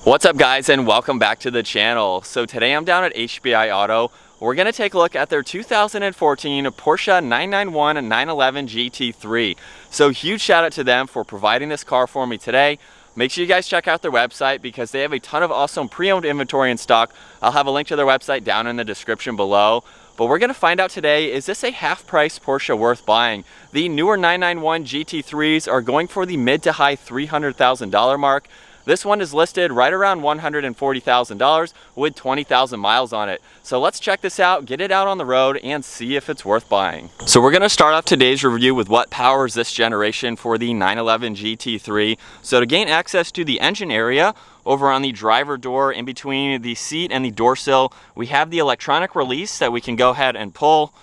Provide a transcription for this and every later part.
What's up guys, and welcome back to the channel. So today I'm down at HBI Auto. We're going to take a look at their 2014 Porsche 991 and 911 GT3. So huge shout out to them for providing this car for me today. Make sure you guys check out their website because they have a ton of awesome pre-owned inventory in stock. I'll have a link to their website down in the description below. But we're going to find out today, is this a half-price Porsche worth buying? The newer 991 GT3s are going for the mid to high $300,000 mark. This one is listed right around $140,000 with 20,000 miles on it. So let's check this out, get it out on the road, and see if it's worth buying. So we're gonna start off today's review with what powers this generation for the 911 GT3. So to gain access to the engine area, over on the driver door in between the seat and the door sill, we have the electronic release that we can go ahead and pull.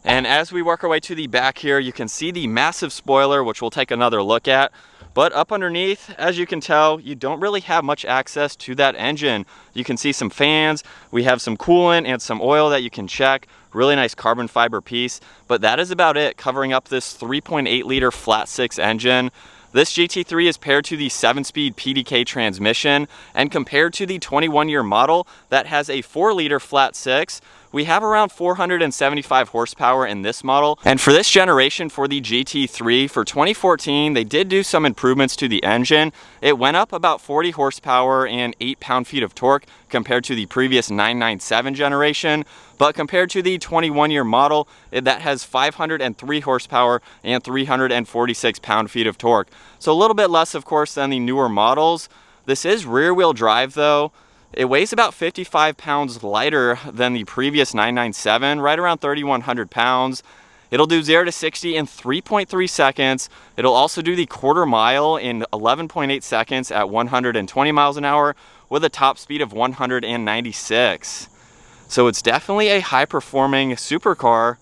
And as we work our way to the back here, you can see the massive spoiler, which we'll take another look at. But up underneath, as you can tell, you don't really have much access to that engine. You can see some fans, we have some coolant and some oil that you can check. Really nice carbon fiber piece, but that is about it, covering up this 3.8 liter flat six engine. This GT3 is paired to the 7-speed PDK transmission, and compared to the 21-year model that has a 4-liter flat six, we have around 475 horsepower in this model. And for this generation, for the GT3, for 2014, they did do some improvements to the engine. It went up about 40 horsepower and 8 pound-feet of torque compared to the previous 997 generation. But compared to the 21-year model, that has 503 horsepower and 346 pound-feet of torque. So a little bit less, of course, than the newer models. This is rear-wheel drive, though. It weighs about 55 pounds lighter than the previous 997, right around 3,100 pounds. It'll do 0 to 60 in 3.3 seconds. It'll also do the quarter mile in 11.8 seconds at 120 miles an hour with a top speed of 196. So it's definitely a high-performing supercar,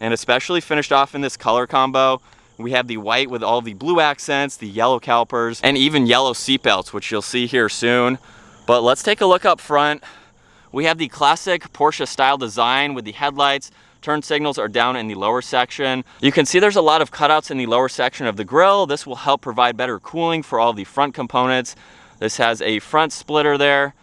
and especially finished off in this color combo. We have the white with all the blue accents, the yellow calipers, and even yellow seatbelts, which you'll see here soon. But let's take a look up front. We have the classic Porsche style design with the headlights. Turn signals are down in the lower section. You can see there's a lot of cutouts in the lower section of the grille. This will help provide better cooling for all the front components. This has a front splitter there.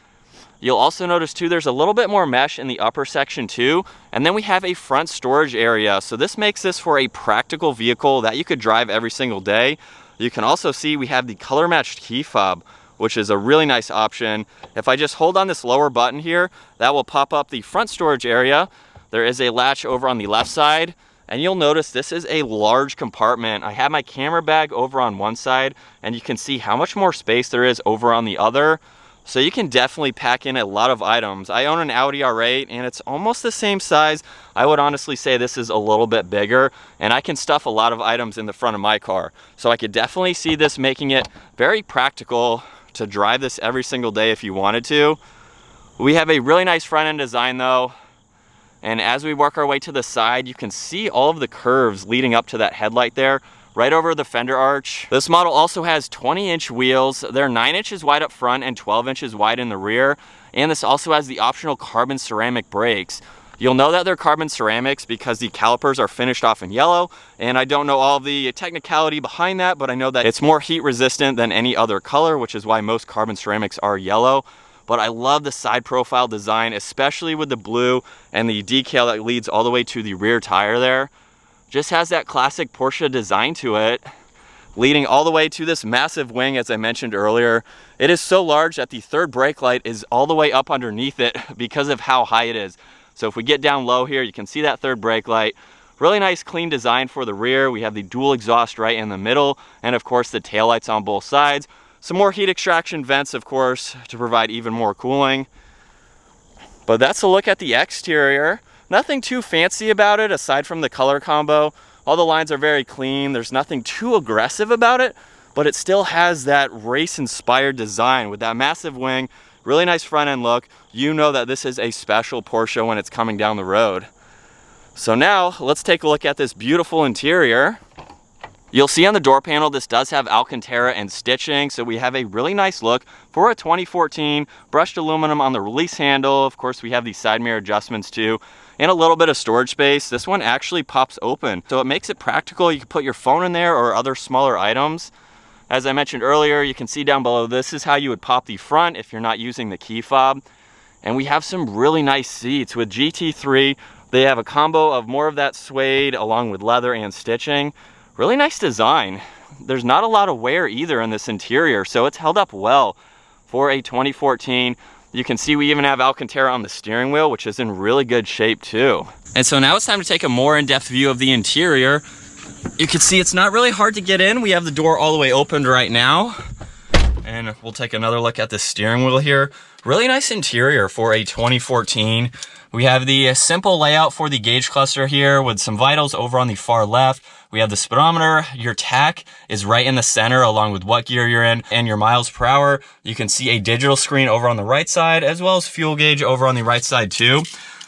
You'll also notice too, there's a little bit more mesh in the upper section too. And then we have a front storage area. So this makes this for a practical vehicle that you could drive every single day. You can also see we have the color matched key fob, which is a really nice option. If I just hold on this lower button here, that will pop up the front storage area. There is a latch over on the left side, and you'll notice this is a large compartment. I have my camera bag over on one side, and you can see how much more space there is over on the other. So you can definitely pack in a lot of items. I own an Audi R8 and it's almost the same size. I would honestly say this is a little bit bigger, and I can stuff a lot of items in the front of my car. So I could definitely see this making it very practical to drive this every single day if you wanted to. We have a really nice front end design though. And as we work our way to the side, you can see all of the curves leading up to that headlight there, right over the fender arch. This model also has 20-inch wheels. They're 9 inches wide up front and 12 inches wide in the rear. And this also has the optional carbon ceramic brakes. You'll know that they're carbon ceramics because the calipers are finished off in yellow, and I don't know all the technicality behind that, but I know that it's more heat resistant than any other color, which is why most carbon ceramics are yellow. But I love the side profile design, especially with the blue and the decal that leads all the way to the rear tire there. Just has that classic Porsche design to it, leading all the way to this massive wing, as I mentioned earlier. It is so large that the third brake light is all the way up underneath it because of how high it is. So if we get down low here, you can see that third brake light. Really nice clean design for the rear. We have the dual exhaust right in the middle, and of course the taillights on both sides. Some more heat extraction vents, of course, to provide even more cooling. But that's a look at the exterior. Nothing too fancy about it aside from the color combo. All the lines are very clean. There's nothing too aggressive about it, but it still has that race-inspired design with that massive wing. Really nice front end look. You know that this is a special Porsche when it's coming down the road. So now let's take a look at this beautiful interior. You'll see on the door panel, this does have alcantara and stitching, so we have a really nice look for a 2014. Brushed aluminum on the release handle. Of course, we have these side mirror adjustments too, and a little bit of storage space. This one actually pops open, so it makes it practical. You can put your phone in there or other smaller items. As I mentioned earlier, you can see down below, this is how you would pop the front if you're not using the key fob. And we have some really nice seats. With GT3, they have a combo of more of that suede along with leather and stitching. Really nice design. There's not a lot of wear either in this interior, so it's held up well for a 2014. You can see we even have alcantara on the steering wheel, which is in really good shape too. And so now it's time to take a more in-depth view of the interior. You can see it's not really hard to get in. We have the door all the way opened right now. And we'll take another look at the steering wheel here. Really nice interior for a 2014. We have the simple layout for the gauge cluster here with some vitals over on the far left. We have the speedometer. Your tach is right in the center along with what gear you're in and your miles per hour. You can see a digital screen over on the right side as well as fuel gauge over on the right side too.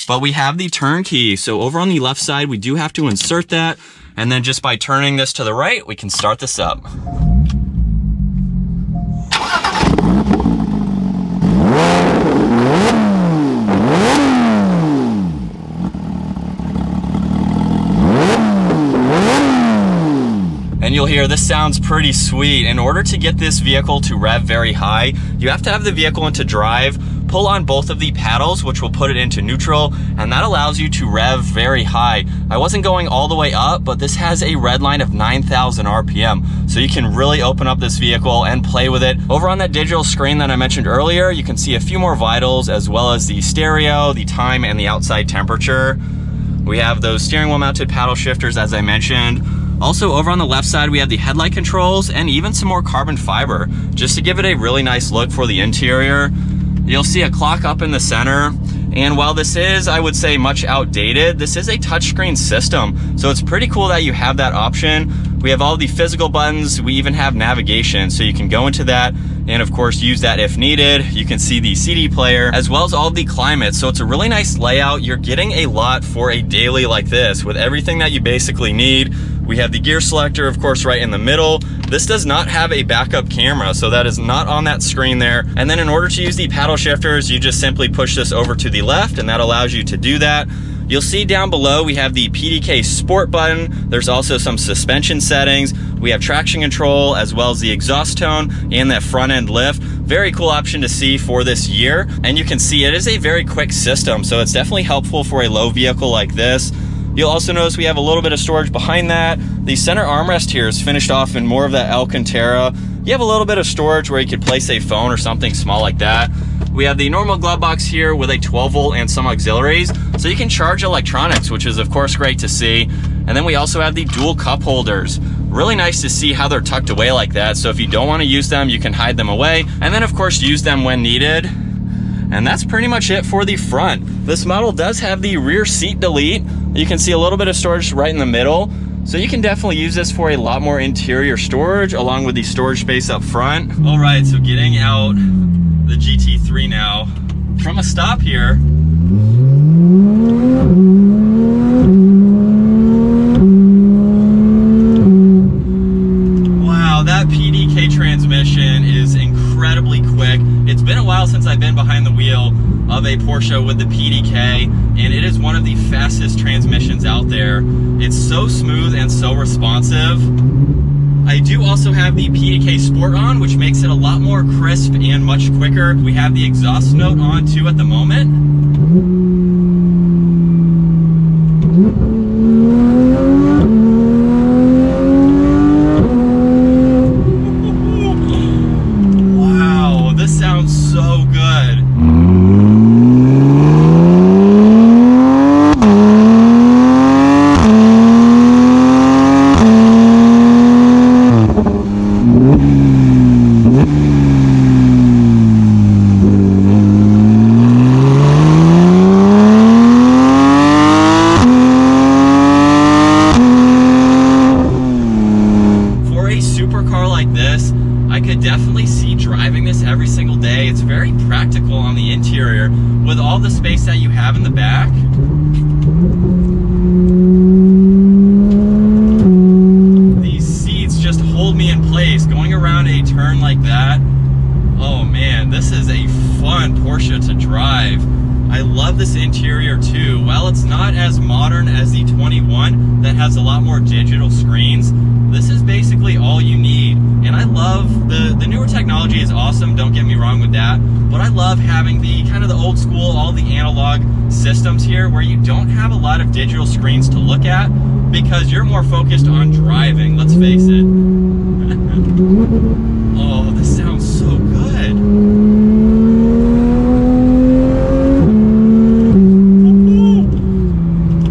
But we have the turn key. So over on the left side, we do have to insert that. And then just by turning this to the right, we can start this up. And you'll hear this sounds pretty sweet. In order to get this vehicle to rev very high, you have to have the vehicle into drive, pull on both of the paddles, which will put it into neutral, and that allows you to rev very high. I wasn't going all the way up, but this has a red line of 9,000 RPM, so you can really open up this vehicle and play with it. Over on that digital screen that I mentioned earlier, you can see a few more vitals as well as the stereo, the time, and the outside temperature. We have those steering wheel mounted paddle shifters, as I mentioned. Also over on the left side, we have the headlight controls and even some more carbon fiber, just to give it a really nice look for the interior. You'll see a clock up in the center. And while this is, I would say, much outdated, this is a touchscreen system. So it's pretty cool that you have that option. We have all the physical buttons. We even have navigation. So you can go into that and of course use that if needed. You can see the CD player as well as all the climate. So it's a really nice layout. You're getting a lot for a daily like this with everything that you basically need. We have the gear selector, of course, right in the middle. This does not have a backup camera, so that is not on that screen there. And then in order to use the paddle shifters, you just simply push this over to the left, and that allows you to do that. You'll see down below we have the PDK Sport button. There's also some suspension settings. We have traction control as well as the exhaust tone and that front end lift. Very cool option to see for this year. And you can see it is a very quick system, so it's definitely helpful for a low vehicle like this. You'll also notice we have a little bit of storage behind that. The center armrest here is finished off in more of that alcantara. You have a little bit of storage where you could place a phone or something small like that. We have the normal glove box here with a 12 volt and some auxiliaries, so you can charge electronics, which is of course great to see. And then we also have the dual cup holders. Really nice to see how they're tucked away like that, so if you don't want to use them, you can hide them away, and then of course use them when needed. And that's pretty much it for the front. This model does have the rear seat delete. You can see a little bit of storage right in the middle. So you can definitely use this for a lot more interior storage along with the storage space up front. All right, so getting out the GT3 now. From a stop here, wow, that PDK transmission is incredibly quick. It's been a while since I've been behind the wheel of a Porsche with the PDK, and it is one of the fastest transmissions out there. It's so smooth and so responsive. I do also have the PDK Sport on, which makes it a lot more crisp and much quicker. We have the exhaust note on too at the moment. With all the space that you have in the back. These seats just hold me in place. Going around a turn like that, oh man, this is a fun Porsche to drive. I love this interior too. While it's not as modern as the 21 that has a lot more digital screens, this is basically all you need. And I love the newer technology is awesome, don't get me wrong with that, but I love having the kind of the old school, all the analog systems here where you don't have a lot of digital screens to look at because you're more focused on driving, let's face it. Oh, this sounds so good.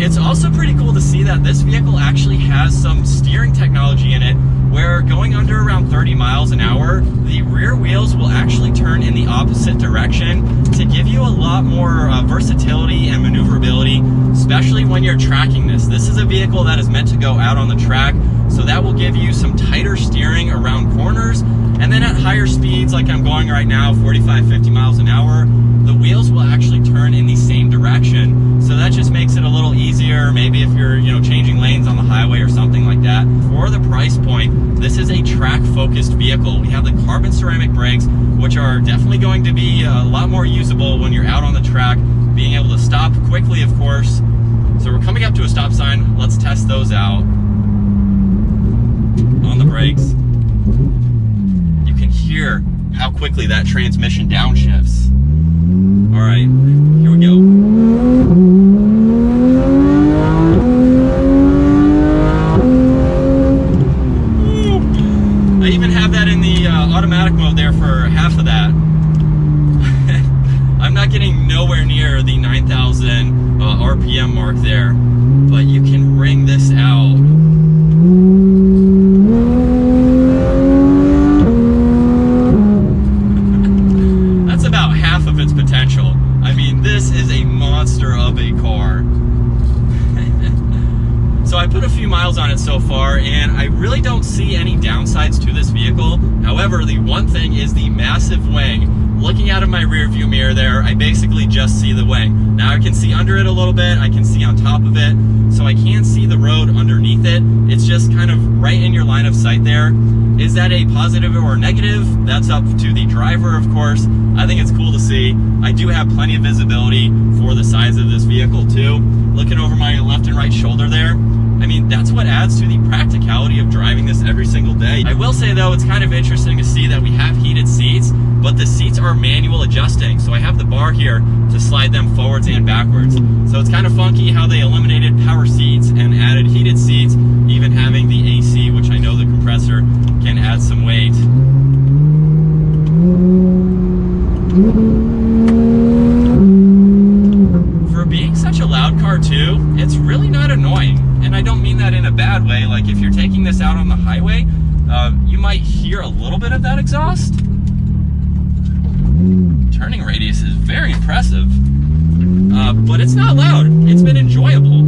It's also pretty cool to see that this vehicle actually has some steering technology in it where going under around 30 miles an hour, the rear wheels will actually turn in the opposite direction to give you a lot more versatility and maneuverability, especially when you're tracking this. This is a vehicle that is meant to go out on the track, so that will give you some tighter steering around corners. And then at higher speeds, like I'm going right now, 45, 50 miles an hour, the wheels will actually turn in the same direction. So that just makes it a little easier, maybe if you're, changing lanes on the highway or something like that. For the price point, this is a track-focused vehicle. We have the carbon ceramic brakes, which are definitely going to be a lot more usable when you're out on the track, being able to stop quickly, of course. So we're coming up to a stop sign. Let's test those out. On the brakes. You can hear how quickly that transmission downshifts. All right, here we go. I even have that in the automatic mode there for half of that. I'm not getting nowhere near the 9,000 RPM mark there, but you can wring this out. That's about half of its potential. I mean, this is a monster of a car. So I put a few miles on it so far, and I really don't see any downsides to this vehicle. However, the one thing is the massive wing. Looking out of my rear view mirror there, I basically just see the wing. Now I can see under it a little bit, I can see on top of it, so I can't see the road underneath it. It's just kind of right in your line of sight there. Is that a positive or negative? That's up to the driver, of course. I think it's cool to see. I do have plenty of visibility for the size of this vehicle too. Looking over my left and right shoulder there, I mean, that's what adds to the practicality of driving this every single day. I will say though, it's kind of interesting to see that we have heated seats, but the seats are manual adjusting. So I have the bar here to slide them forwards and backwards. So it's kind of funky how they eliminated power seats and added heated seats, even having the AC, which I know the compressor can add some weight. For being such a loud car too, it's really not annoying. And I don't mean that in a bad way. Like if you're taking this out on the highway, you might hear a little bit of that exhaust. Turning radius is very impressive, but it's not loud. It's been enjoyable.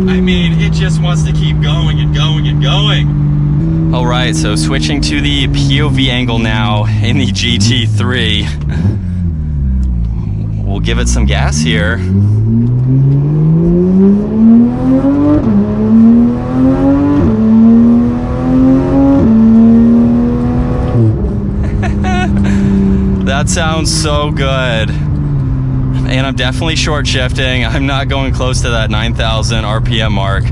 I mean, it just wants to keep going and going and going. All right, so switching to the POV angle now in the GT3. We'll give it some gas here. That sounds so good. And I'm definitely short shifting. I'm not going close to that 9,000 RPM mark.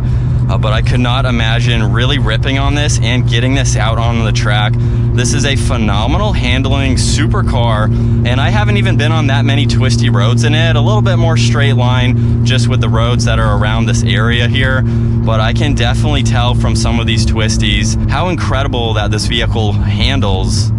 But I could not imagine really ripping on this and getting this out on the track. This is a phenomenal handling supercar, and I haven't even been on that many twisty roads in it. A little bit more straight line just with the roads that are around this area here, but I can definitely tell from some of these twisties how incredible that this vehicle handles.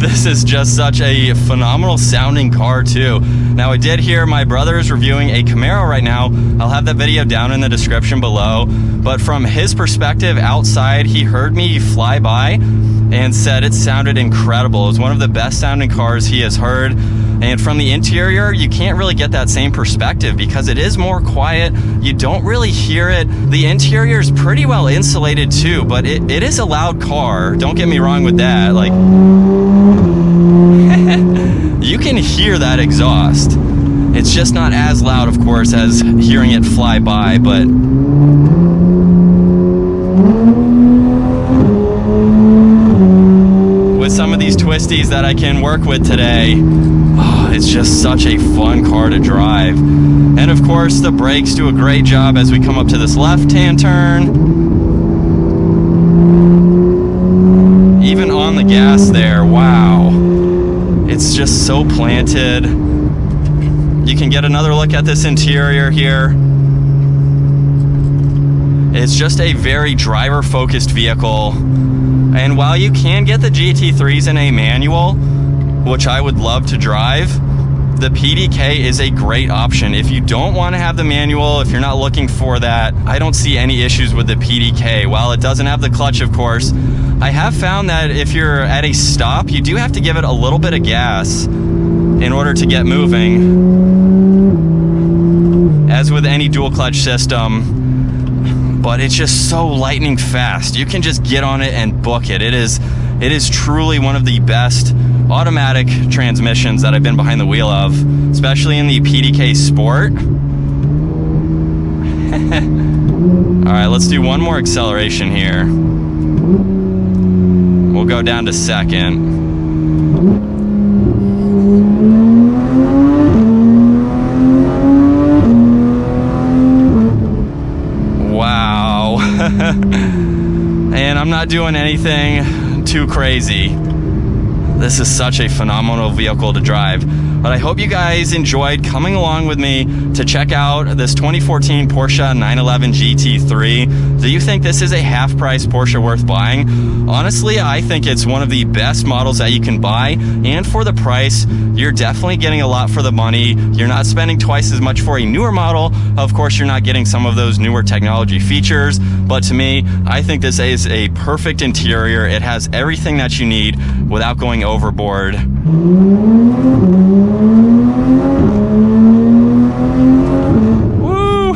This is just such a phenomenal sounding car too. Now I did hear my brother's reviewing a Camaro right now. I'll have that video down in the description below. But from his perspective outside, he heard me fly by and said it sounded incredible. It was one of the best sounding cars he has heard. And from the interior, you can't really get that same perspective because it is more quiet. You don't really hear it. The interior is pretty well insulated too, but it is a loud car. Don't get me wrong with that. Like, you can hear that exhaust. It's just not as loud, of course, as hearing it fly by, but with some of these twisties that I can work with today, it's just such a fun car to drive. And of course, the brakes do a great job as we come up to this left-hand turn. Even on the gas there, wow. It's just so planted. You can get another look at this interior here. It's just a very driver-focused vehicle. And while you can get the GT3s in a manual, which I would love to drive, the PDK is a great option. If you don't want to have the manual, if you're not looking for that, I don't see any issues with the PDK. While it doesn't have the clutch, of course, I have found that if you're at a stop, you do have to give it a little bit of gas in order to get moving, as with any dual clutch system. But it's just so lightning fast. You can just get on it and book it. It is truly one of the best automatic transmissions that I've been behind the wheel of, especially in the PDK Sport. All right, let's do one more acceleration here. We'll go down to second. Wow. And I'm not doing anything too crazy. This is such a phenomenal vehicle to drive. But I hope you guys enjoyed coming along with me to check out this 2014 Porsche 911 GT3. Do you think this is a half-price Porsche worth buying? Honestly, I think it's one of the best models that you can buy, and for the price, you're definitely getting a lot for the money. You're not spending twice as much for a newer model. Of course, you're not getting some of those newer technology features, but to me, I think this is a perfect interior. It has everything that you need without going overboard. Woo!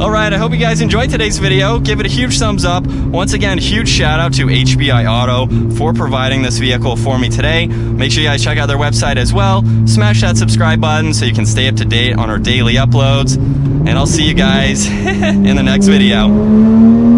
All right, I hope you guys enjoyed today's video. Give it a huge thumbs up. Once again, huge shout out to HBI Auto for providing this vehicle for me today. Make sure you guys check out their website as well. Smash that subscribe button so you can stay up to date on our daily uploads. And I'll see you guys in the next video.